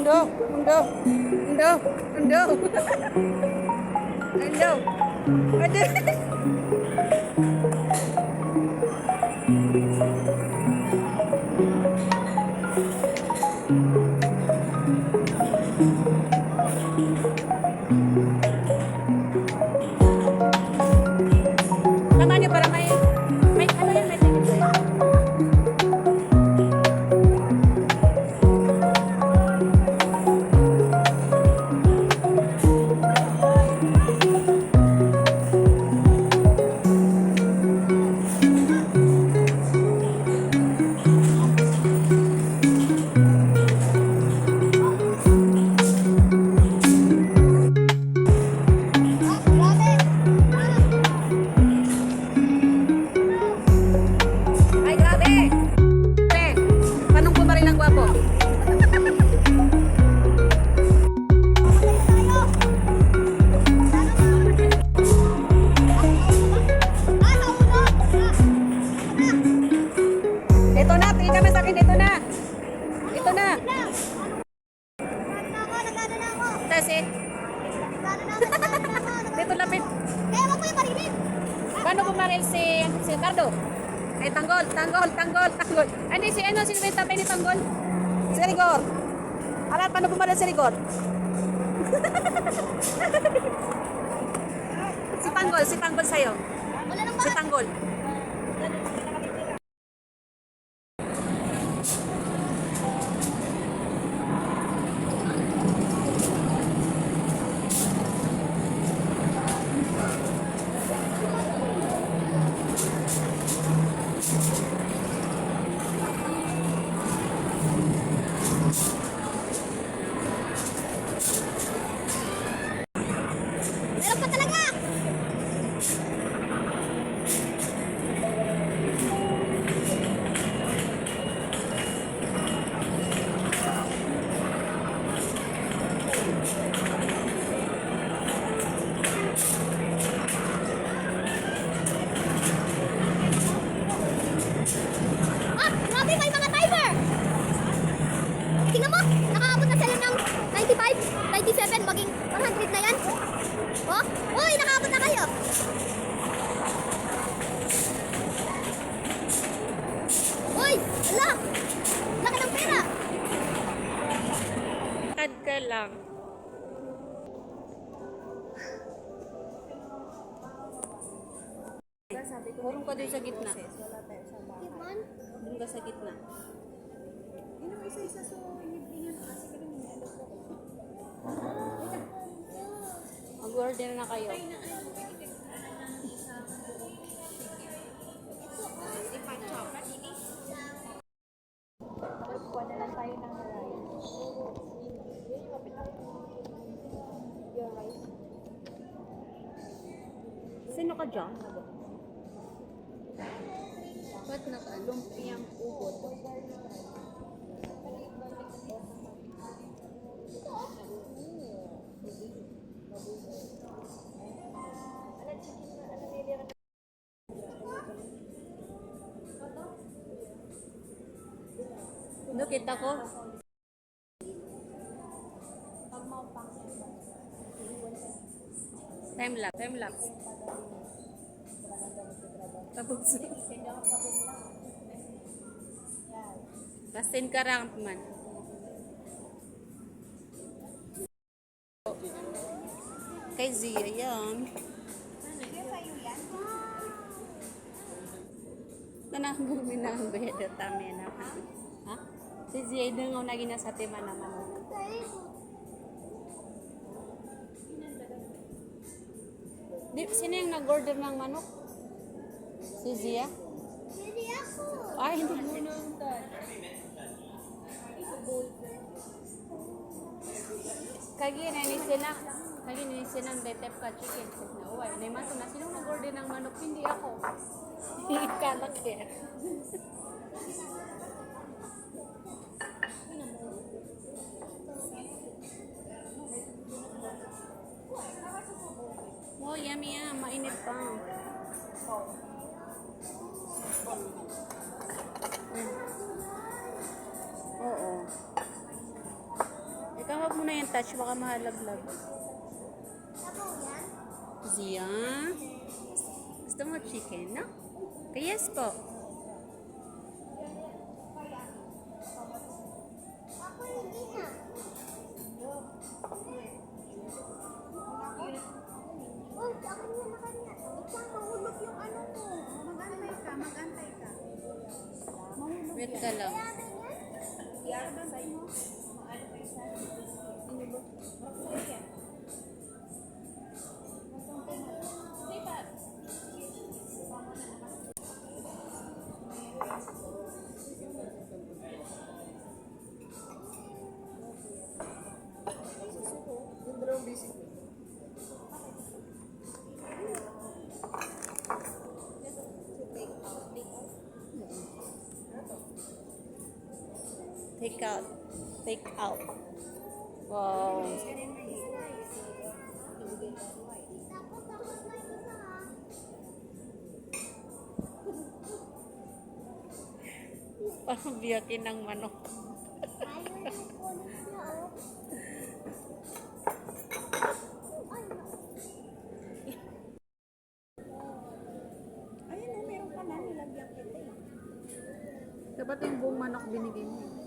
Undo, undo, undo, undo. Undo. Aduh. Tama niyo para may ano yan, may ticket sa'yo. Ay, grabe! Te, paano bumaril ang gwapo? Ito na, tingin kami sa akin, ito na. Ito na. Tesi. Dito lapit. Paano bumaril si Cardo? Ay, tanggol. Ano si ano, sino yung tapay ni tanggol? Si Rigor. Alam, paano bumaril si Rigor? si tanggol sa'yo. Si tanggol. Meron pa talaga! Ah! Grabe, may mga timer! Tingnan mo! Nakaabot na sila ng 95, 97, maging 100 na yan. Oh! Uy! Nakaabot na kayo! Uy! Ala! Laki ng pera! Kad ka lang. Purong ka doon sa gitna. Kitman? Doon ka sa gitna. Mag-order na kayo. Sino ka dyan? Ba't naka-lumpiyang ubod? Ano kita ko? Time lapse. Tapos. Pastin ka lang man. Kay Zia yan. Tanang bumi na ang bedo tami naman. Ha? Si Zia nang una gina sa tema naman. Sino yung nag-order ng manok? Si Zia? Hindi ako! Ay, hindi mo. Kagi na ni sinang detep ka chicken. Na uway. Naiman na sino nag-order ng manok? Hindi ako. Ikalak eh. Oh, yummy yan. Mainit pa. Oo. muna yung touch, baka mahalaglag. Zia? Gusto mo chicken, no? Yes po. Ako hindi na. Oh, ako na kanya. Ikaw mahulog yung ano mo. Mag-antay ka. Wait ka lang. Take out. Take out. Wow. Parang biyakin ng manok. Ayun, meron ka na nilagyan kita. Dapat yung buong manok binigay mo.